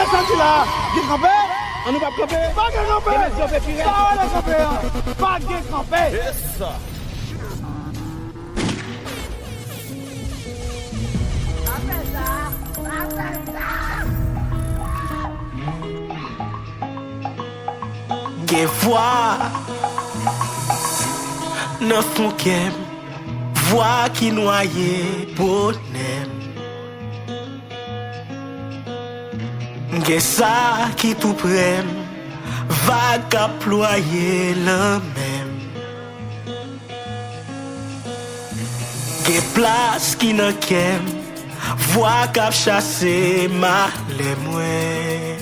descendu là. Qui campé? On nous va camper. Pas de camper. Pas de camper. Yes, ça. Des voix ne font qu'aime, voix qui noyait bonheur. Des ça qui tout prenne, vague à ployer le même. Des places qui ne qu'aime, voix qu'à chasser ma les moins.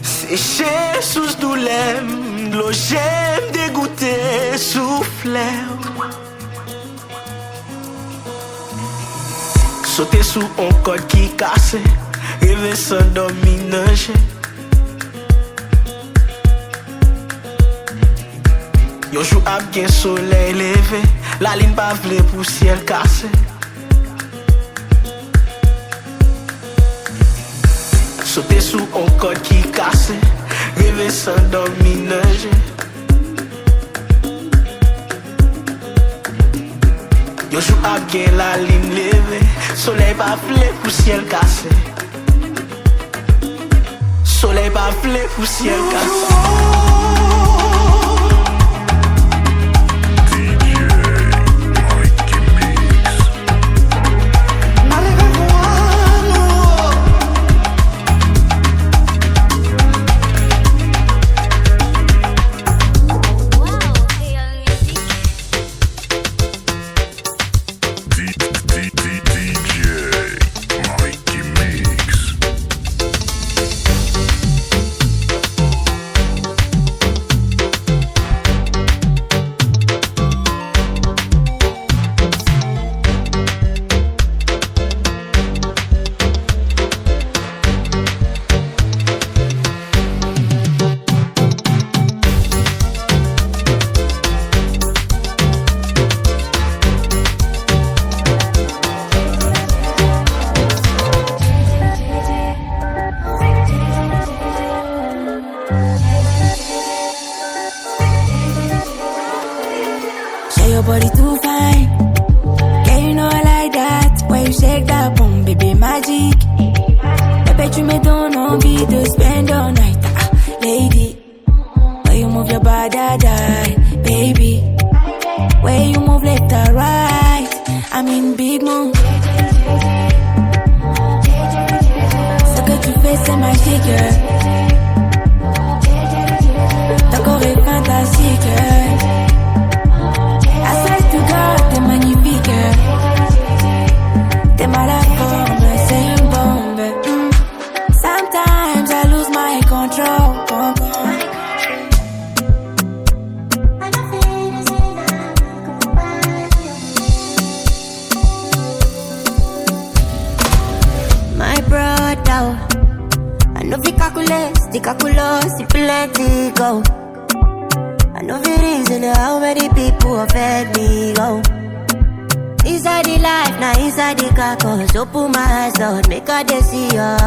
Séché sous doulem, l'eau j'aime dégoûter souffler. Sauter sous un code qui casse, rêver sans dominer. Yo joue à bien soleil levé, la ligne pas vle pour ciel cassé. Sauter sous un code qui casse, rêver sans dominer. Yo joue à bien la ligne levée, soleil pas flé pour ciel cassé. Soleil pas flé pour ciel cassé. Your body too fine. Yeah, you know I like that. When you shake that boom, baby, magic. I bet you me don't envie to spend all night, lady. When you move your body, die, baby. When you move left or right, I'm in big mood. So que tu fais, c'est magique. Ton corps est fantastique. T'es magnifique, t'es mal à forme, c'est une bombe. Sometimes I lose my control. My brother, I know if you calculate, the calculus, if you let it go. I know the reason how many people have fed me go. Inside the life, now inside the carcass. Open my eyes, Lord, make her they see ya.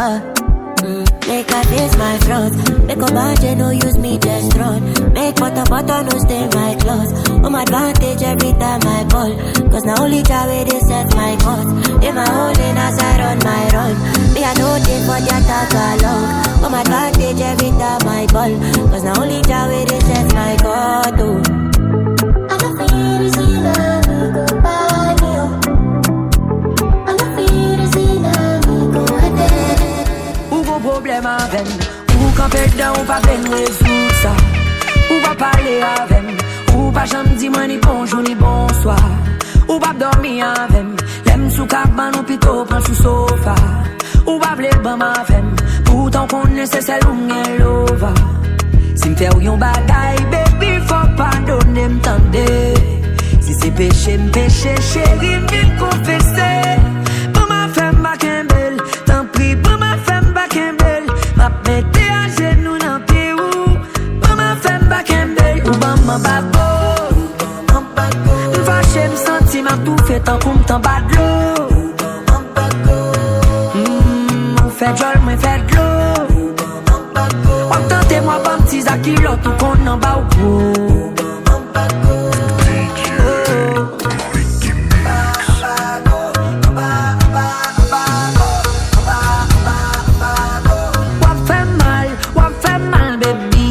Make her face my front. Make a bunch no use me just run. Make butter no stain my clothes. On my advantage every time I ball. Cause now only Jah way they set my cause. They my holding as I run my run. Me I know they for their tag along. On my advantage every time I ball. Cause now only Jah way they set my God. Oh. I don't feel to see love go by me. I don't feel to see love go ahead. Ou gon problème avec, ou camper dedans ou pas ben résoudre ça. Ou pas parler avec, ou pas jamais dire moi ni bonjour ni bonsoir. Ou pas dormir avec, l'aime sous cabane ou plutôt prendre sous sofa. Ou pas vle bam avec, pourtant qu'on nécessaire ou n'en lova. Si m'fait ou yon bagaille, baby, faut pas donner m'tende. Si c'est péché, m'péché, chérie, m'vin confesser. Pour ma femme, ma kembel, tant pis, pour ma femme, ma kembel. Ma mette à genoux dans pied ou. Pour ma femme, ma kembel, ou ban ma bago. M'fâché, m'senti, m'a tout fait tant qu'on m't'en bat de l'eau. fait jol, moi fait de l'eau. Wap tante moi pas petit zakilot ou qu'on en bas ou gros. Wap fait mal baby.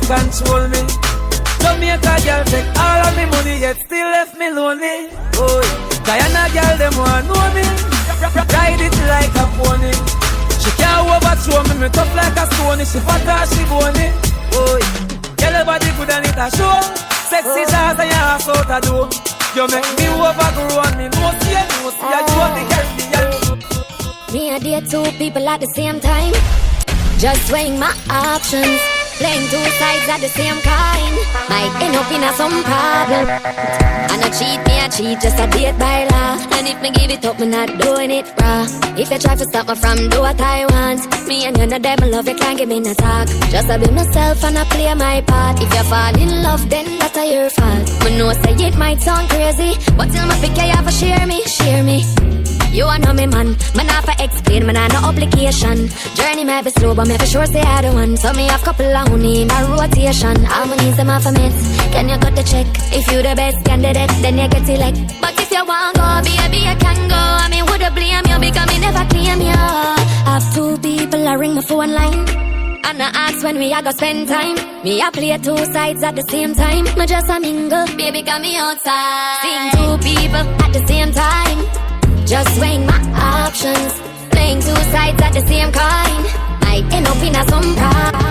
Control me. Jamaica girl take all of me money yet still left me lonely. Oh, Diana girl them want know me. Ride it like a pony. She can't overthrow me, me tough like a stone. She fat or she bony. Oh, girl your body good and it a show. Sexy jazz and your ass out a do. You make me overgrow and me no see you are the Caribbean. Me and date two people at the same time. Just weighing my options. Playing two sides at the same kind. Might end up in some problem. And I cheat, just a date by law. And if me give it up, me not doing it raw. If you try to stop me from do what I want, me and you know them love, you can't give me no talk. Just I be myself and I play my part. If you fall in love, then that's your fault. Me know say it might sound crazy, but till my pick you have to share me. You are know me man have to explain, man I no obligation. Journey may be slow, but me for sure say I the one. So me have couple of honey in a rotation. Harmonies them off a mix. Can you cut the check? If you the best candidate, then you get elect. But if you want go, baby, you can go. I mean, woulda blame you because me never claim you. Have two people I ring my phone line, and I ask when we a go spend time. Me I play two sides at the same time. Me just a mingle, baby, got me outside. Seeing two people at the same time. Just weighing my options. Playing two sides at the same kind. Might end up in a some problem.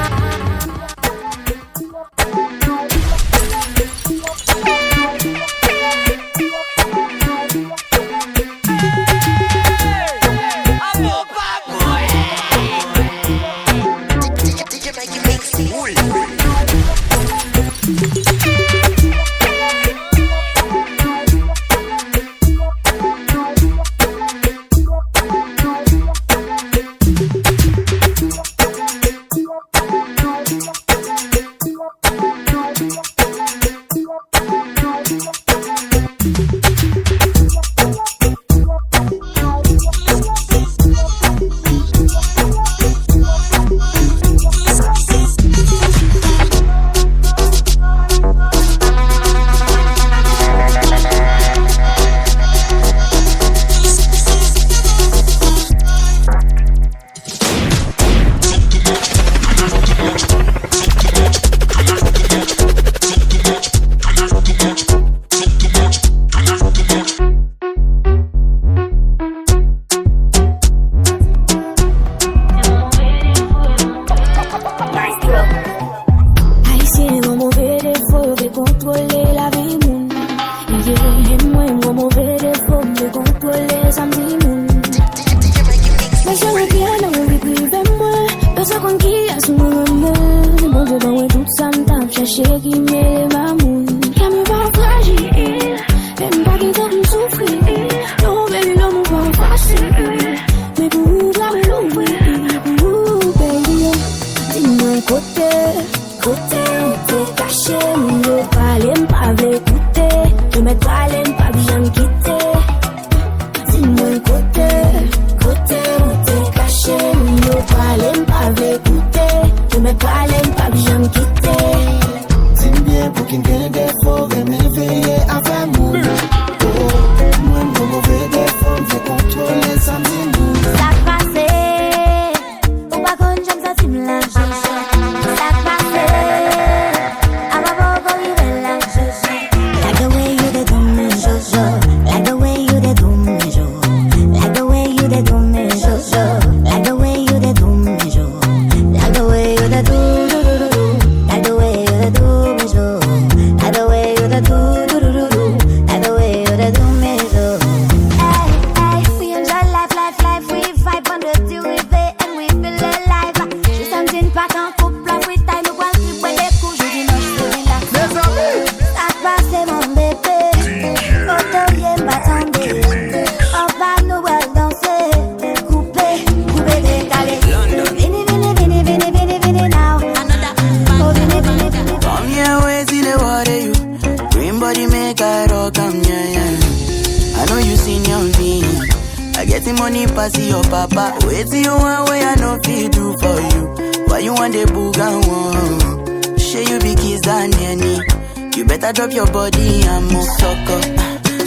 Côté money pass your papa. Wait till you want where I no feel do for you. Why you want the booga one? Share you be kiss than any. You better drop your body and move sucker.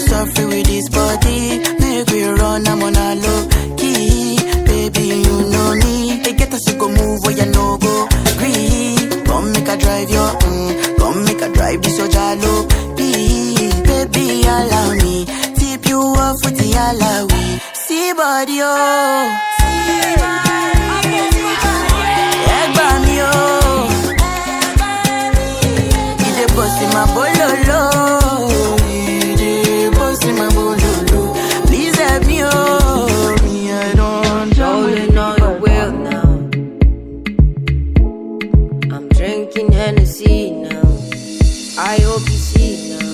Suffer with this body. Make we run, I'm on a low key. Baby, you know me. They get us to go move where you no go. Green. Come make a drive your come make a drive this your jalo. Please, baby, allow me. Tip you off with the alawi. See body, oh. Egg me, oh. Ide boss in my bololo. Ide boss in my bololo. Please help me, oh. Me, I don't rolling on your wheel now. I'm drinking Hennessy now. I hope you see now.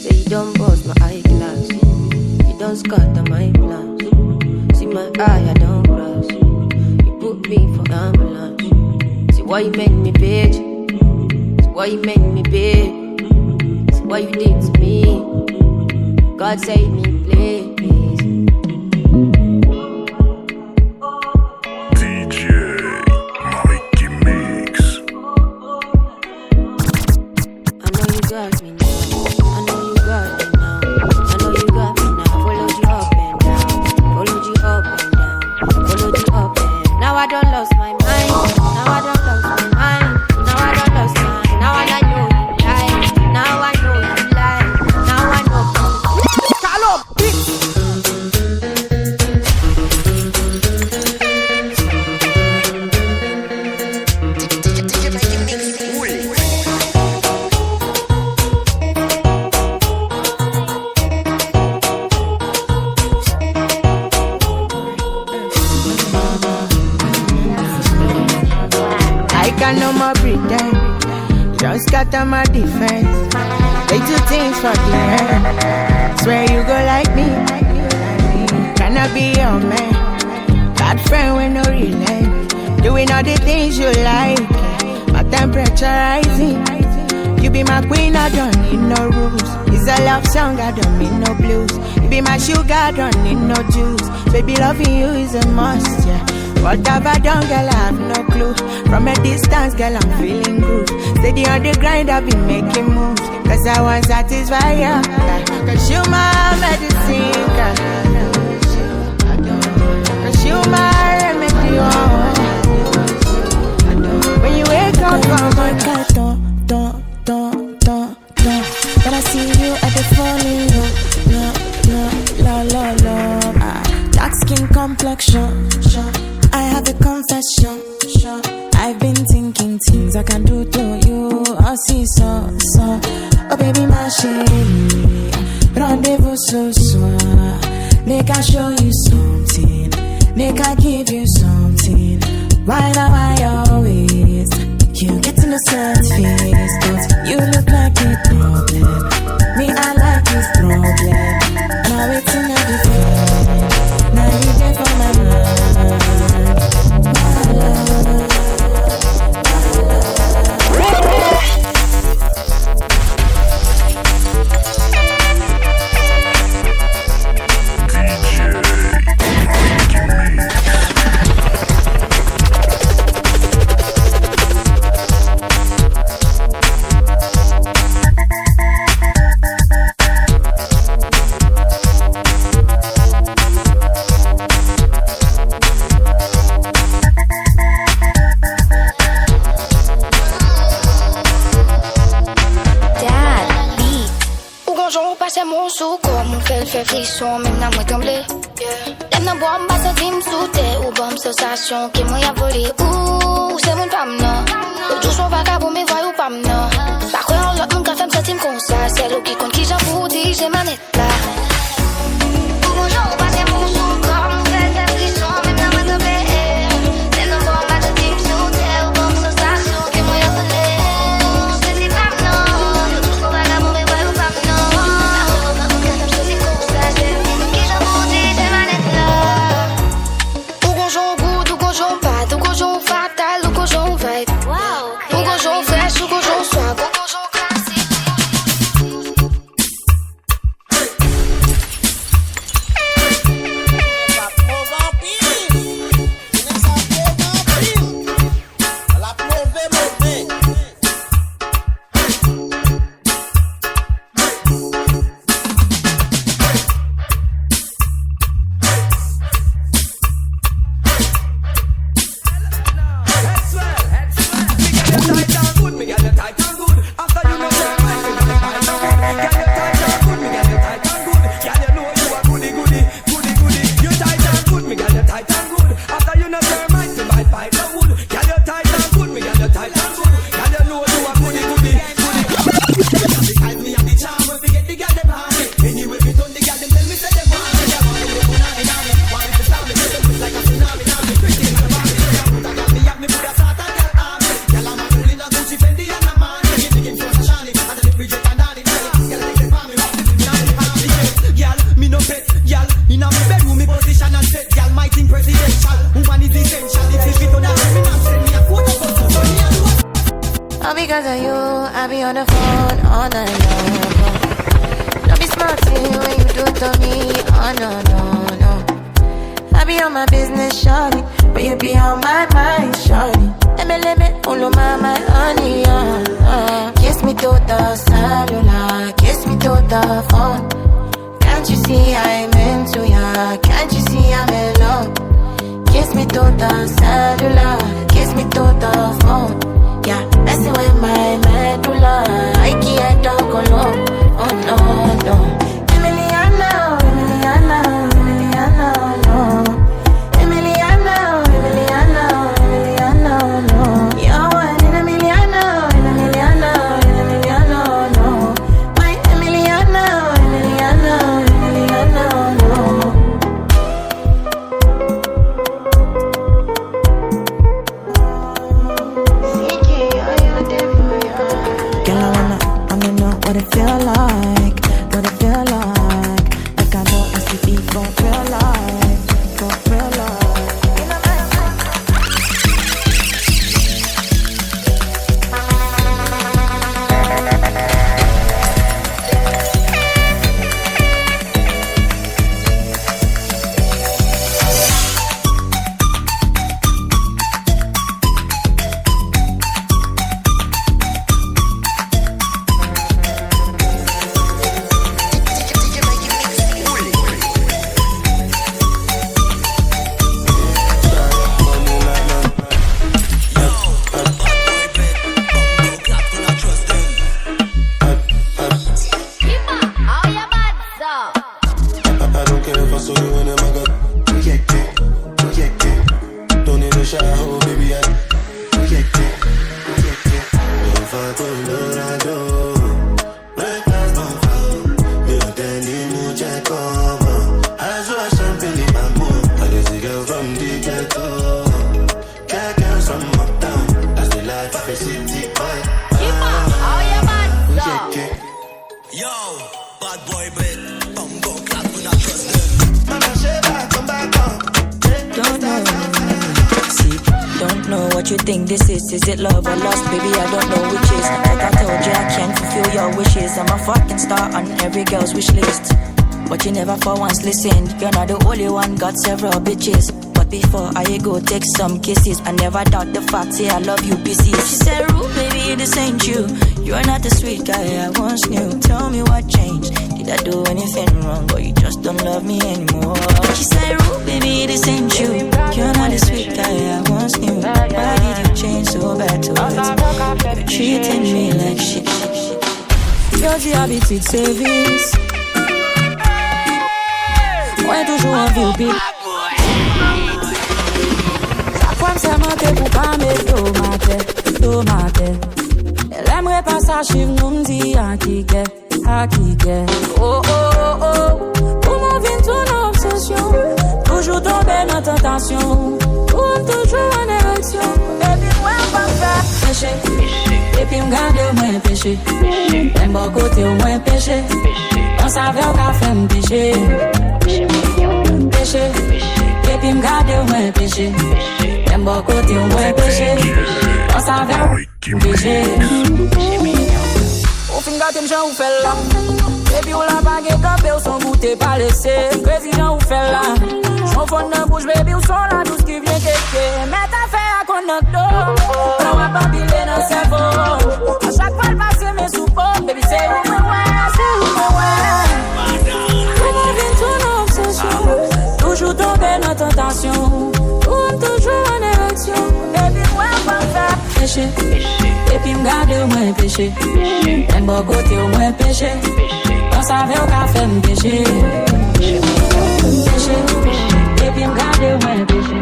Say you don't bust my eyeglass. You don't scatter my plans. See my eye, I don't cross. You put me for ambulance. See why you make me bitch. See why you make me bitch. See what you did to me. God save me, please. DJ Mykimix. I know you got me now. I know you got me now. I know you got me now. Followed you up and down. Followed you up and down. Followed you up and now I don't lost my mind. Now I don't lost my mind. Now I don't lost my mind. Now I know you lie. Now I know you lie. Now I know. Call up, bitch. I can no more pretend. Just scatter my defense. They do things for the end. Swear you go like me. Can I be your man? Bad friend with no relent. Doing all the things you like. My temperature rising. You be my queen, I don't need no rules. It's a love song, I don't need no blues. You be my sugar, I don't need no juice. Baby, loving you is a must, yeah. What have I done, girl, I have no clue. From a distance, girl, I'm feeling good. Steady on the grind, I've been making moves. Cause I want to satisfy you, cause you my medicine, girl. Cause you my remedy, oh. When you wake up from my When I see you at the falling low, dark skin complexion. I have a confession. I've been thinking things I can do to you. I see so. Oh baby, my chérie, rendezvous ce soir. Make I show you something. Make I give you something. Why now I always you get in the surface, but you look like a problem. Me, I like this problem. Now it's in a different. Now you there for my love. Fait frisson, même n'a moi tremblé. L'aime n'a boire, m'a senti m'souté. Ou bon sensation, qui m'a y a volé. Ouh, c'est mon femme, non. Le jour, son vagabond, mais voyou pas, non. Par contre, l'autre, mon café m'senti comme ça. C'est l'eau qui compte, qui j'avoue, dit, j'ai ma nette là. Bonjour, passez mon sous, comme fait frisson, même n'a moi tremblé. L'aime n'a boire, m'a senti m'souté. Ou bon sensation, qui m'a y a volé. C'est si pas, non. Le jour, son vagabond, mais voyou pas, non. Fatal, ou cojon vibe. Ou cojon fresh, ou cojon soir, ou cojon classique. All because of you, I be on the phone all night long. Don't be smarting when you do it to me. Oh no, no, no. I be on my business, shawty, but you be on my mind, shawty. Let me, all my honey, Kiss me to the cellular, kiss me to the phone. Can't you see I'm into ya? Can't you see I'm in love? Kiss me to the cellular, kiss me to the phone. Yeah, messing with my medulla, I can't talk alone. Oh no, no. Emiliano, Emiliano, Emiliano, no. Emiliano, Emiliano, Emiliano, no. You're one in a million, in a million, in a million, no. My Emiliano, Emiliano, Emiliano, no. What it feel like, what it feel like. Like I know STD for real life, for real life. Is it love or lust? Baby, I don't know which is. Like I told you, I can't fulfill your wishes. I'm a fucking star on every girl's wish list. But you never for once listened. You're not the only one, got several bitches. But before I go take some kisses, I never doubt the fact, say I love you, pieces. She said, Rue, baby, this ain't you. You're not the sweet guy I once knew. Tell me what changed. Did I do anything wrong, or you just don't love me anymore? She said, Rue, baby, this ain't you. You're not the sweet guy I once knew. Why did you change so bad towards me? You're treating me like shit. You're the habitude service. Moi toujours en ville. Chaque fois que c'est pour pas me tomate. Elle aimerait pas ça chiffre, nous me dit à qui qu'est. Oh, oh, oh, oh. Pour mon vin, ton obsession. Toujours tomber dans tentation. Ou toujours en érection. Baby, moi, pas faire péché. Et puis m'garder au moins péché. Même bon côté au moins péché. On savait au café m'péché. Péché. Et puis m'garder au moins péché. Même bon côté au moins péché. On savait péché. Au fin gâté m'jan ou fait là. Et puis ou la baguette campé ou son goûter pas laissé. Président ou fait là. J'en fonde dans bouche baby ou son la douce qui vient kéké. Mais t'as fait à qu'on a dos. On va pas biler dans le cerveau. À chaque fois le passé mes soupons. Baby c'est où Comment vient ton obsession? Toujours tomber dans tentation. Ou toujours en érection. Baby moi pas faire péché. Et puis m'garder au moins péché. Même bon côté au moins péché. On savait au café m'péché. Péché. Et puis m'garder au moins péché.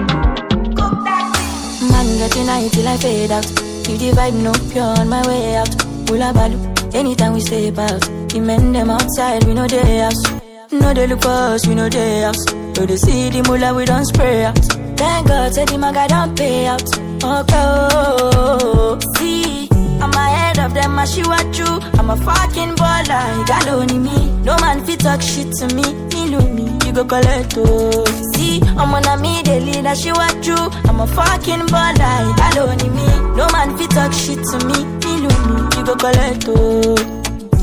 Man get in I till I fade out. Keep the vibe no pure on my way out. Pull a balu anytime we step out. The men them outside we know they house. No they look for us we know they house. So they see the mullah we don't spray out. Thank God say the maga don't pay out. Okay, oh, see, I'm ahead of them, I she what you. I'm a fucking baller, you got only me. No man fit talk shit to me, me know me, you go collect oh. See, I'm on a me, they lead, I she what you. I'm a fucking baller, you got only me. No man fit talk shit to me, me know go collect, oh.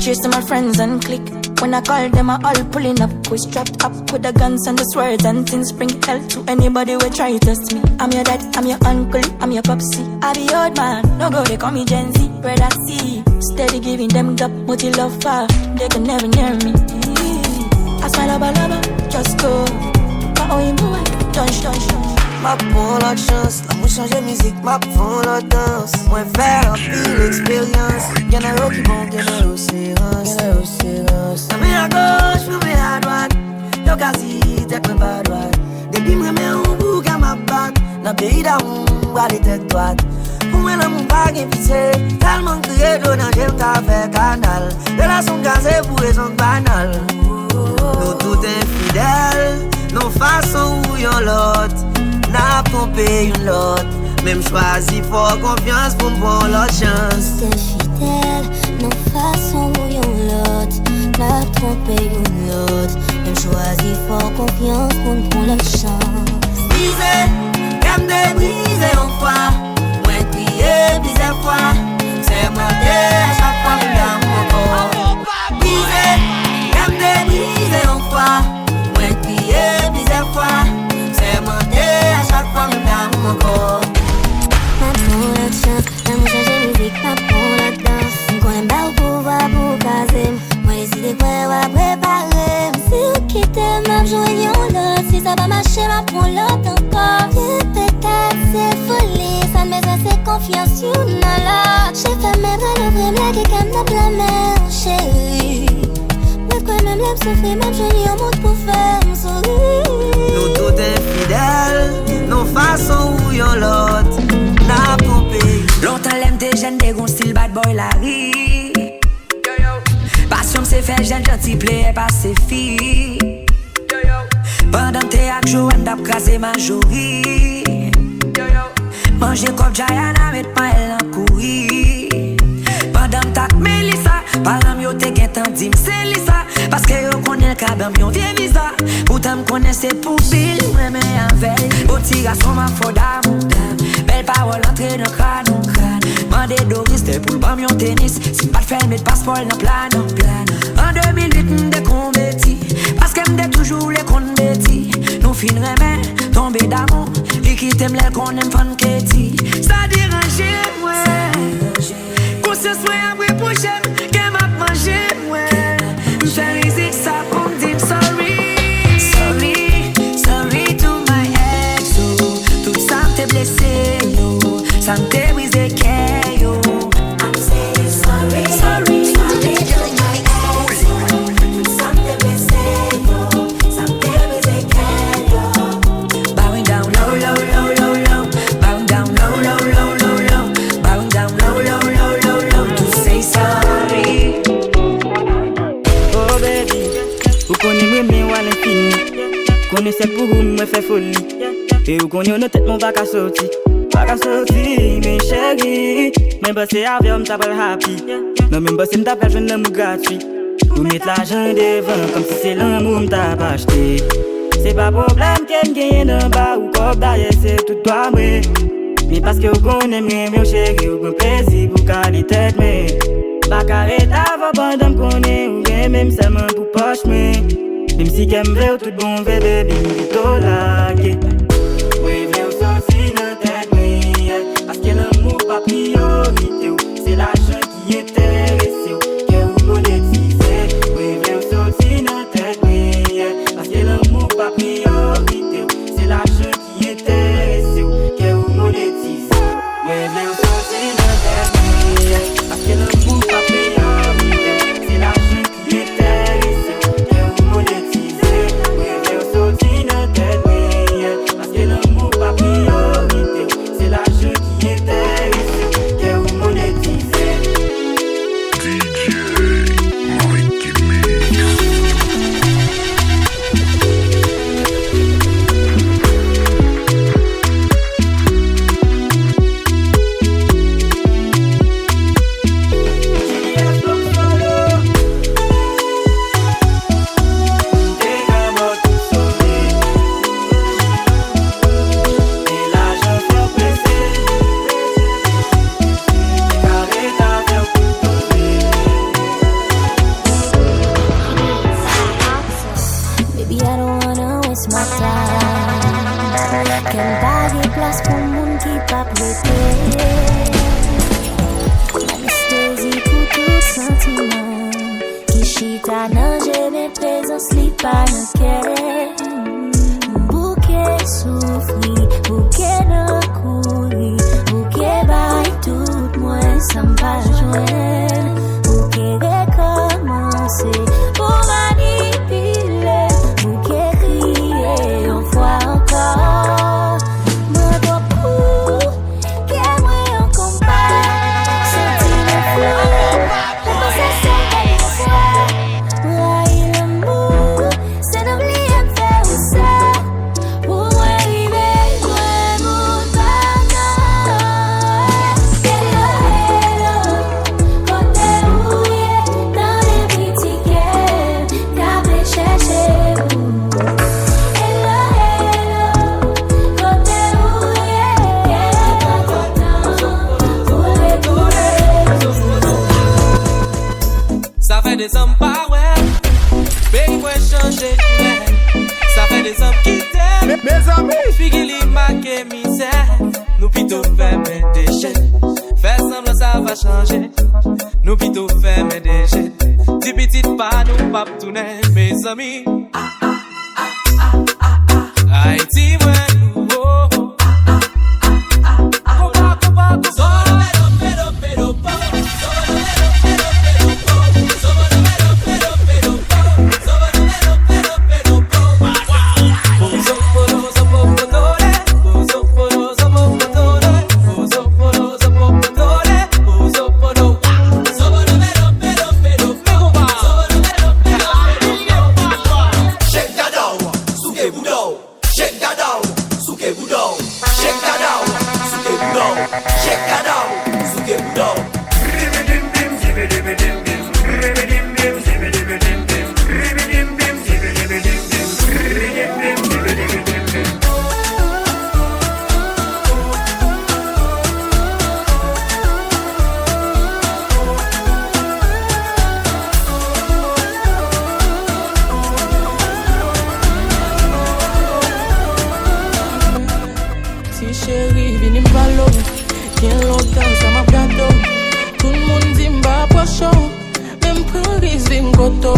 Chasing my friends and click. When I call them, I all pulling up. We strapped up with the guns and the swords and things. Bring hell to anybody who try to test me. I'm your dad, I'm your uncle, I'm your popsy. I be old man, no go, they call me Gen Z. Brother C, steady giving them gap, multi love far. They can never near me. I smile lover, just go. But oh, you know, don't. Ma prend la chance, la mou changer musique, ma prend la danse. Moi faire un pile expérience. Y'en a qui vont gagner au séance. La main à gauche, la main à droite. Yo quasi, t'es que pas droite. Depuis moi, mais on bouge à ma batte. Dans le pays d'amour, à les têtes droites. Pour moi, l'amour pas qu'un pitié. Tellement crié, j'en j'aime ta fait canal. Relation gazée pour raison banale. Nous tout infidèles, nos façons où y'en l'autre. N'a trompé une l'autre. Même choisi fort confiance pour me prendre l'autre chance. T'es fidèle, nos façons bouillon l'autre. N'a trompé une l'autre. Même choisi fort confiance pour me prendre l'autre chance. Brisé, comme des brisés en foi. Moi crier plusieurs fois. C'est moi à chaque fois que dans mon corps. Brisé, comme des brisés en foi. Moi crier plusieurs fois. C'est moi à chaque fois que dans mon corps. Ma prend la chance, la mou changer musique, ma prend la danse. M'connais pas au pouvoir pour caser. Moi décide quoi va préparer. Si vous quittez ma joie l'autre. Si ça va marcher, ma prend l'autre encore. Peut-être c'est folie, ça me met assez confiance sur l'autre. J'ai fait mes vrais le vrai blague et comme de la mer, chérie. Mais quoi même l'aime souffrir, même je en monte pour faire me sourire. Nous tout infidèles, nos façons où y'en l'autre. N'a trompé. Longtemps l'aime des jeunes, des gon style bad boy Larry. Passion c'est fait jeune, gentil play pas ses filles. Pendant tes actions, on a crasé ma jolie. Manger comme Diana, mettre ma elle en courir. Pendant ta Melissa, parlant yo te gen tan dim c'est Lisa. Parce que yo connaît le cadam yon vie visa. Pourtant m'connais c'est pour Bill, moi mais avec. Au petit garçon m'a faut d'amour. Belle parole entrée dans crâne. Mandé Doris t'es pour le yon tennis. Si pas de faire mettre passeport dans plan. En 2008 m'de converti. Parce que m'de toujours les comptes bêtis. Nous fin remè, tomber d'amour. Liquide m'lè qu'on aime fan Katie. Ça dérange moi. Qu'on se soit après pour j'aime. Qu'elle m'a mangé moi. M'fais musique ça pour m'dire sorry. Sorry to my ex. Oh. Tout ça m'te blessé yo. Ça m'te brisé que yo. I'm saying sorry to my ex. Tout ça m'te blessé yo. Ça m'te brisé que yo. Bowing down low. Bowing down low. Bowing down low. To say sorry. Oh baby, vous connaissez mes ou à l'infini. Connaissez pour vous me fait folie. Et vous connaissez nos têtes mon va qu'à sortir. Pas qu'à sortir, mes chéris. Même pas c'est avion, t'as pas le happy. Non, même pas c'est m't'a pas jeune l'amour gratuit. Vous mettez l'argent devant comme si c'est l'amour m't'a pas acheté. C'est pas problème qu'elle gagne d'un bas ou comme d'ailleurs c'est tout toi, mais. Mais parce que vous connaissez mes chéris, vous connaissez plaisir pour caler tête, mais. Pas carré t'avant pendant m'connais ou bien même seulement pour poche, mais. Même si qu'elle me veut tout bon, bébé, m'vito laguer. Oui, v'lè ou sorti nan tête, oui. Parce que l'amour pas priorité, c'est l'argent qui intéresse, que vous monétisez. Oui, v'lè ou sorti nan tête, oui. Parce que l'amour pas priorité, c'est l'argent qui intéresse, que vous monétisez. Oui, v'lè ou sorti nan tête, oui. Parce que l'amour pas priorité, c'est l'argent qui intéresse, que vous monétisez. Oui, v'lè ou sorti nan tête, oui. place pour monde qui pas prêté. Anesthésie pour tout sentiment. Qui chita dans j'ai mes présences li pas dans cœur. Bouquet souffri, bouquet dans courir, bouquet bail tout moi ça m'pas joindre. Bouquet recommencer pour manipuler, bouquet crier une fois encore. Moi beaucoup, qu'est moi en combat, sentir le feu, pour ça c'est une fois. Moi l'amour, c'est d'oublier de faire ça, pour moi arriver, moi mon bonheur. Hello, hello, côté ouillé, dans les petits cœurs, qu'après chercher vous. Hello, hello, côté ouillé, pas content, pour les Ça fait des hommes pas ouais, pays ouais changer ouais. Ça fait des hommes qui t'aiment, Mes amis, Figili Mykimix, nous plutôt faire mes déchets. Faire semblant ça va changer, nous plutôt faire mes déchets. Dis petite pas nous pas tourner, mes amis. Haïti moi nous oh. Si chérie, vini m'valo, bien longtemps ça m'a gâteau. Tout le monde dit m'ba pochon, même prend risque m'goto.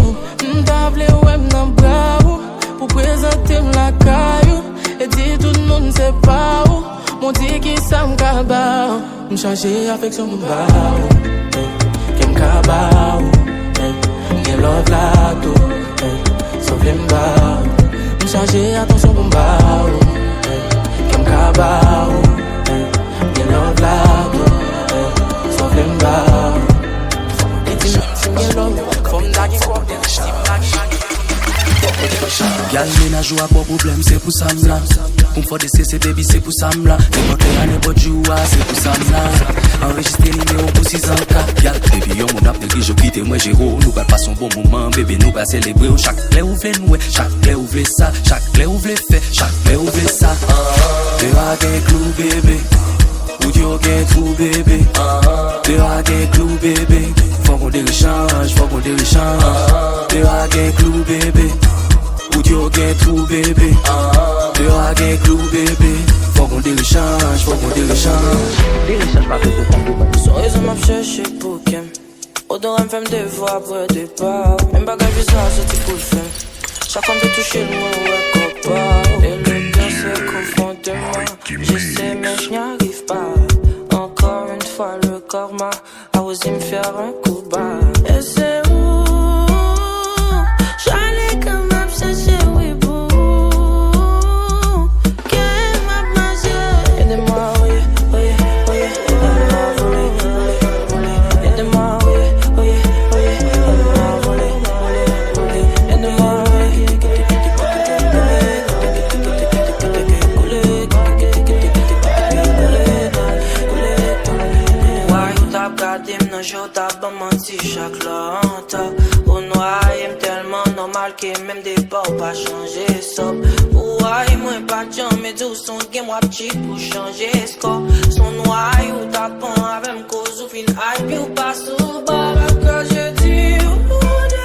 M'tavle ouais m'nan bravo, pour présenter la caillou. Et dit tout le monde c'est pas où, mon dit qui ça m'kaba. M'changer affection m'ba où, qui m'kaba où. M'gen love la tout, sauf les m'ba où. M'changer attention m'ba où. Kabao, you love lado, so flimba. It's you love from dagi kwa Gal ménage ou a pas problème, c'est pour ça m'la. Pour me faire des CC baby, c'est pour ça m'la. N'importe quel n'importe joua, c'est pour ça m'la. Enregistré numéro pour 6 ans cas. Gal baby, yo mon ap negri, je quitte moi Géro. Nous pas passer un bon moment, bébé, nous pas célébrer. Chaque clé ouvre nous, chaque clé ouvre ça, chaque clé ouvre fait, chaque clé ouvre ça. Te a gen clou bébé, ou yo gen trou bébé. Te a gen clou bébé, faut qu'on déchange, faut qu'on déchange. Te a gen clou bébé, ou yo gen trou bébé. Te a gen clou bébé, faut qu'on déchange, faut qu'on déchange. Déchange pas tout comme tout. Sans raison m'a cherché pour qu'elle Odor me fait me devoir après départ. Même bagage bizarre, c'est pour le faire. Chaque fois que je touche le mot, ouais, copain. Et le cœur se confond de moi. Je sais, mais je n'y arrive pas. Encore une fois, le corps m'a osé me faire un coup bas. Et c'est où j'allais comme obsession, oui, bouh. Qu'elle m'a mangé. Aidez-moi, oui, oui, oui. Aidez-moi, voler, voler, voler. Aidez-moi, oui, oui, oui. Aidez-moi, voler, voler, voler. Aidez-moi, oui. Je tape menti chaque longtemps. Pour noyer tellement normal que même des bords pas changer ça. Pour moi pas de gens mais tout son game moi petit pour changer score. Son noyer ou tapant avec cause ou fin hype puis ou pas sous bas. Que je dis au monde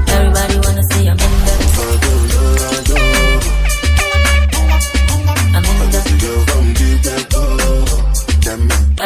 everybody wanna see I'm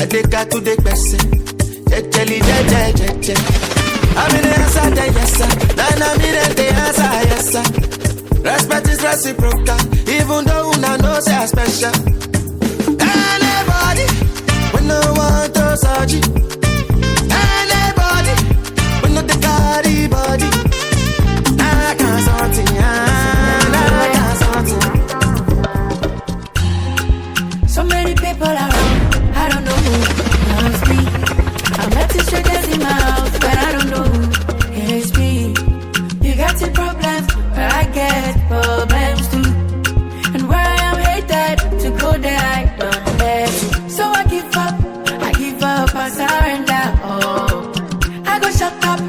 I take her to the person. Jelly, je. I'm in the answer, yes sir. Then I'm in the answer, yes sir. Respect is reciprocal, even though una know say I special. Anybody, we no want to surgery. Anybody, we no the body body. I can't something, I can't something. So many people around, I don't know who loves me. I'm letting strangers in my house, but I don't know who hates me. You got your problems, but I get problems too. And where I am hated, to go there I don't let you. So I give up, I surrender. Oh, I go shut up,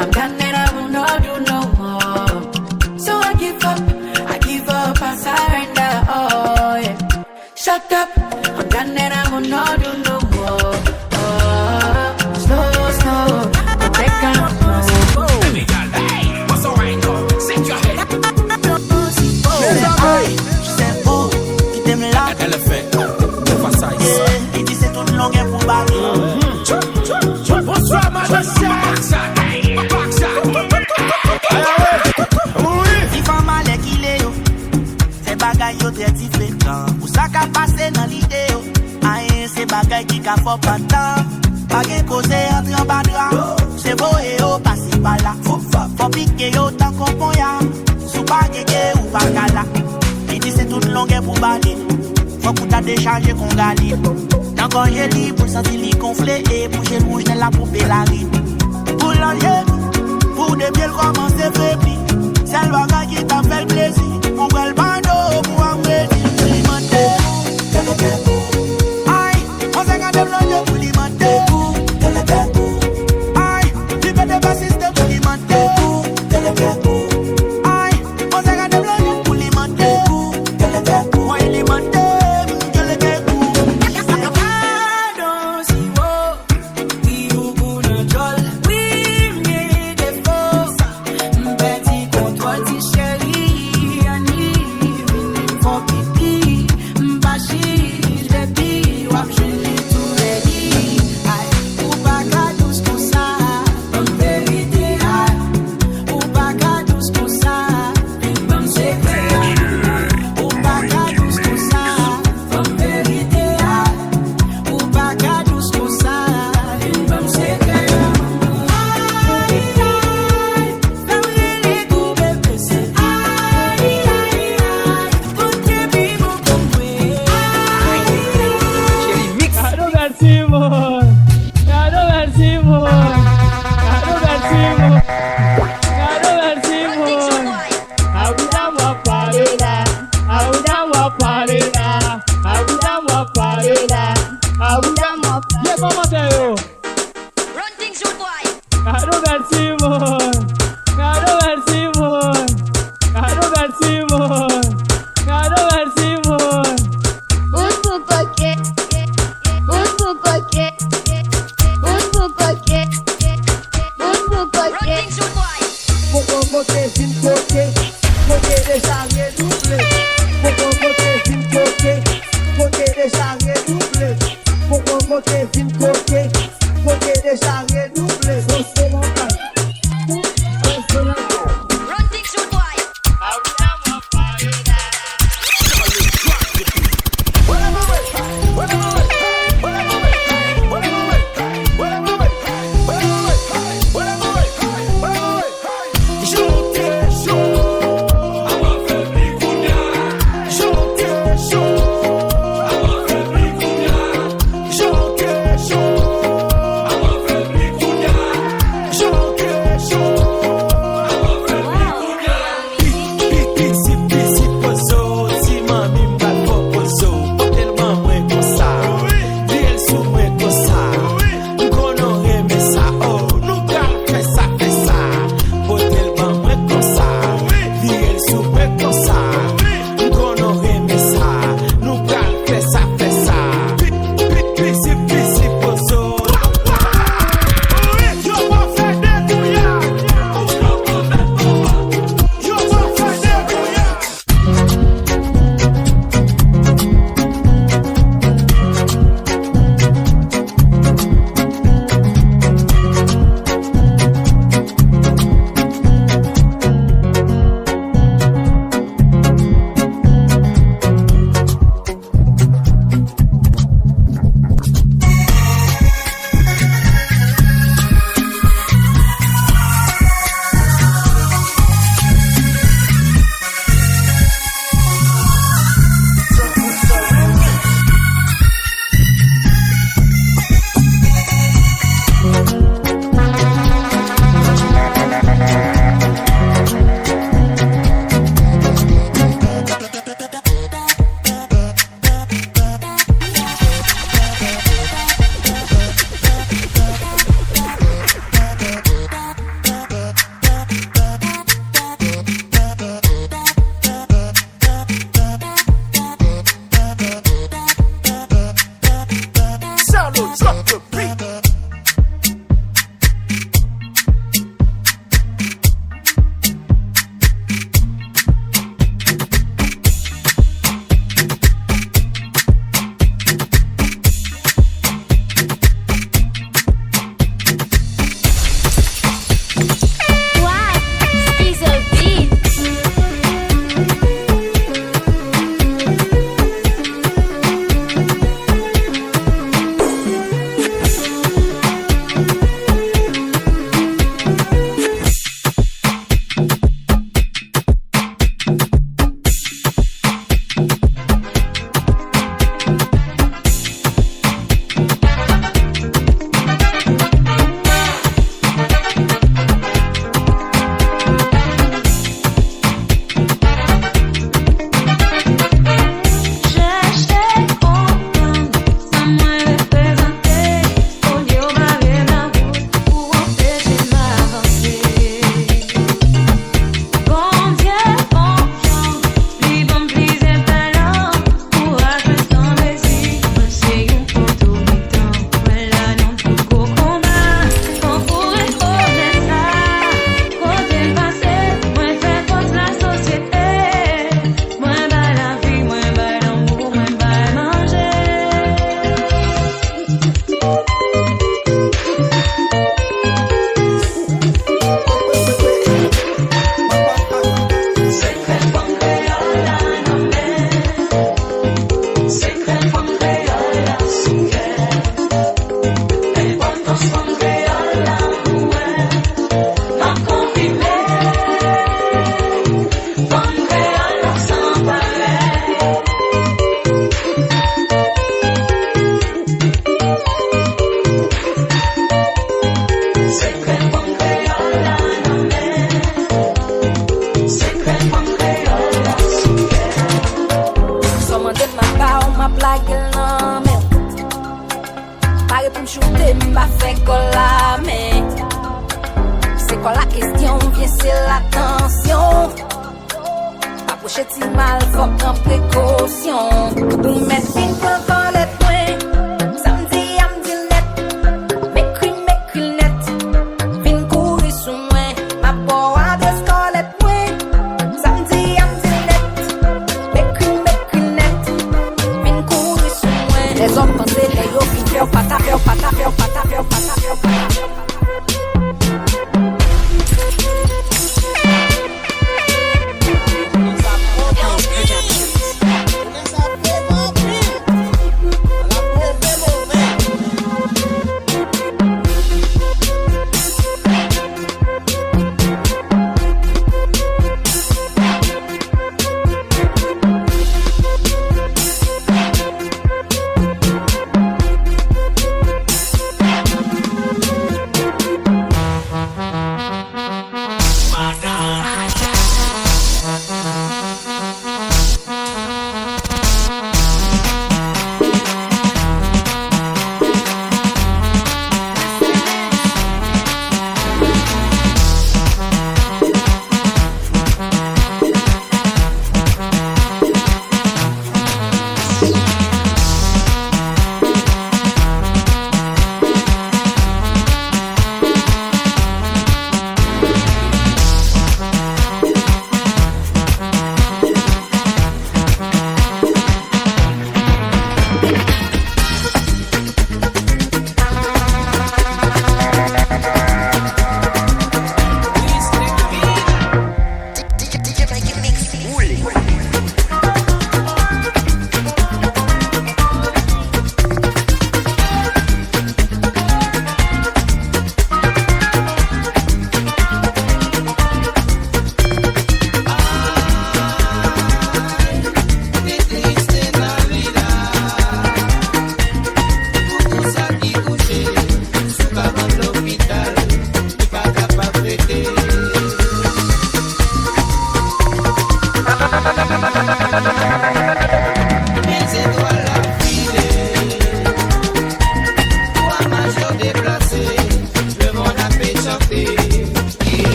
I'm done and I will not do no more. So I give up, I surrender. Oh yeah, shut up, I'm done and I will not do no more. Oh, slow, but they can't slow. Hey, what's alright now? Set your head. Qui t'aime là? Il dit c'est toute longue pour barrer. Bonsoir, madame. Si femme a l'air qu'il est, c'est bagaille yo très différent. Ou ça qu'a passé dans l'idée, c'est bagaille qui qu'a fait pas tant. Pas de cause entre en bas de c'est beau et au passé par là. Faut piquer yo tant qu'on pon ya. Sous pas ou pas gala. Il dit c'est toute longue pour baler. Faut qu'on t'a déchargé qu'on galide. Tant qu'on j'ai libre pour sentir les gonfler et bouger le rouge dans la poupée la ride. Pour l'enlever, pour des pieds commencer à faiblir. C'est le bagage qui t'a fait le plaisir. On va le bando pour en venir. Alimenter. Aïe, on s'est gardé l'enlever pour alimenter. Aïe, tu peux te passer pour alimenter. Aïe, on s'est gardé l'enlever pour alimenter. Moi alimenter. Petit contrôle, ti chérie, I need you for la gueule non mais Pare pour me shooter, m'pa fait colla mais c'est quoi la question, viens c'est l'attention. Approcher ti mal, faut prendre précaution. Pour mettre fin pour quand les points. Samedi, am di net. M'écris net. Vin courir sous moi. Ma boa de scarlet point. Samedi, am di net. M'écris net. Vin courir sous moi. Les autres pensent les yo, fin faire pata.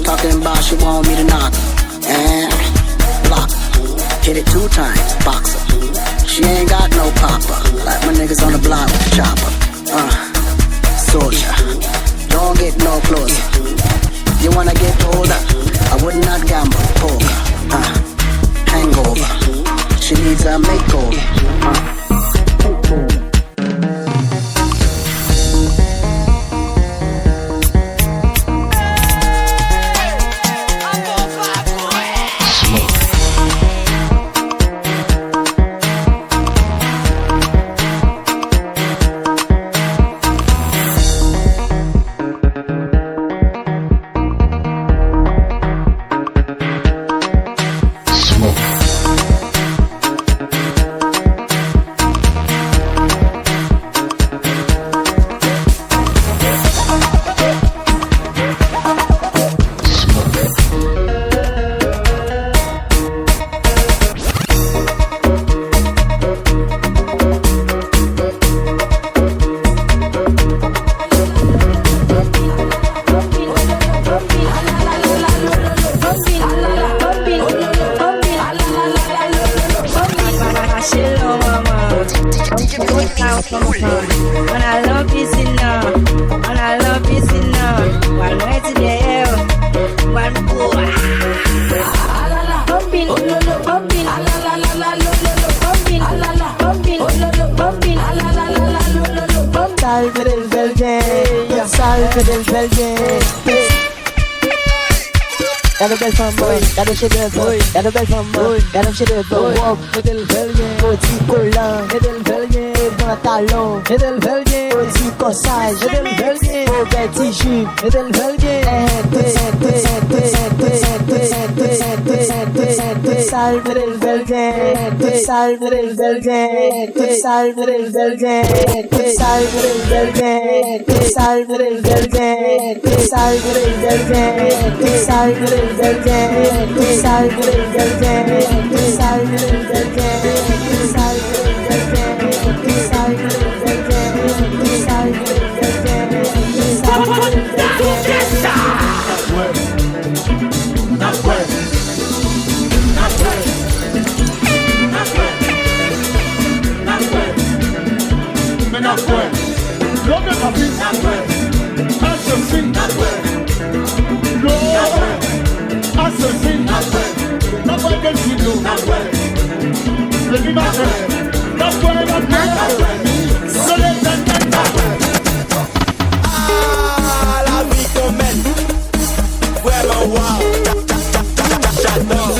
Talking about she want me to knock her and block her. Hit it 2 times, box her. She ain't got no popper, like my niggas on the block with the chopper. Soldier, don't get no closer. You wanna get older? I would not gamble, poker. Hangover, she needs a makeover. Y'a de belles femmes, y'a de chez de beaux. Y'a del Belgique, petit collant, y'a del Belgique, dans dans talon. Et de le velguer, du corsage, et de le velguer. Au petit jus, et de le velguer. Salve del velguer, salve del velguer, salve del velguer, salve del velguer, salve del velguer, salve del velguer, salve del velguer, salve del velguer, salve del velguer, salve del velguer, salve del velguer, salve del La vie qu'on mène, vraiment wow. J'adore.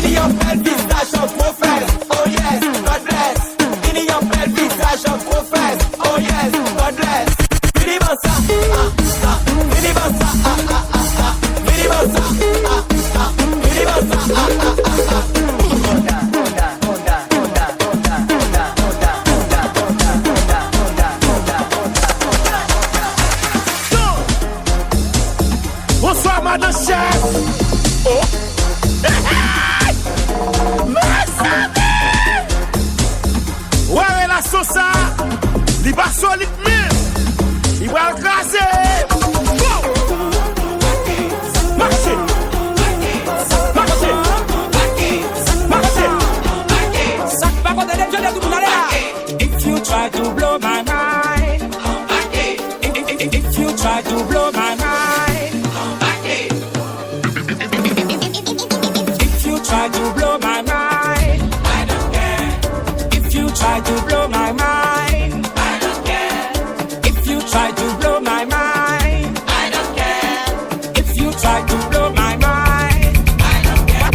Il y a bel visage en prophète. Oh yes, God bless. Il y a bel visage en prophète. Oh yes, God bless. Minibansa, minibansa, minibansa, minibansa. Bonsoir, madame chef. Oh. Ouais, la sauce, il va solide, il va écraser. Marchez, marchez, marchez. If you try to blow my mind, if you try to blow my mind, if you try to blow my mind, I don't care. If you try to blow my mind, I don't care. If you try to blow my mind, I don't care. If you try to blow my mind, I don't care.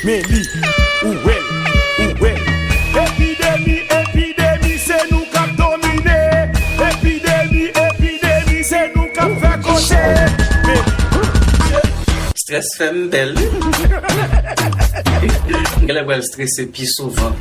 Meli, ou well. Épidémie, c'est nous qui avons dominé. Épidémie, c'est nous qui avons fait côté. Stress fait belle. Elle va stresser plus souvent.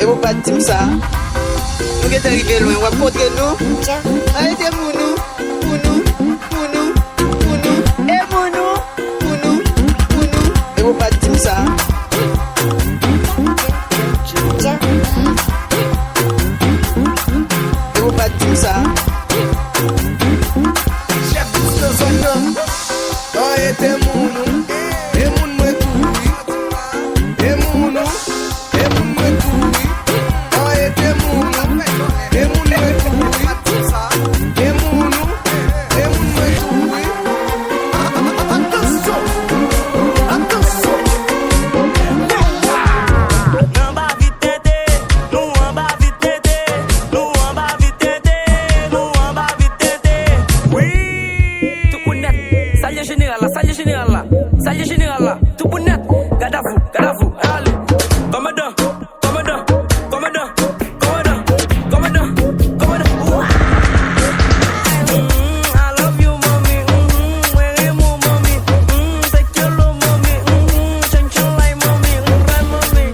Et vous pas de ça. Nous qui arrivés loin, on va montrer nous. Arrêtez pour nous. Et pour nous. Et vous pas de ça. Et vous pas de ça. Chef de son nom. Arrêtez pour nous. Et mon moi tout. Et mon nom. Et mon moi tout. Arrêtez pour nous. Et mon moi tout. Et mon nom. Et mon moi tout. Salut général là, tout pour net, garde à vous, allez, commandant. I love you, mommy, where you move, mommy, take your love, mommy, change your life, mommy, run, mommy.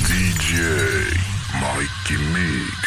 DJ Mykimix.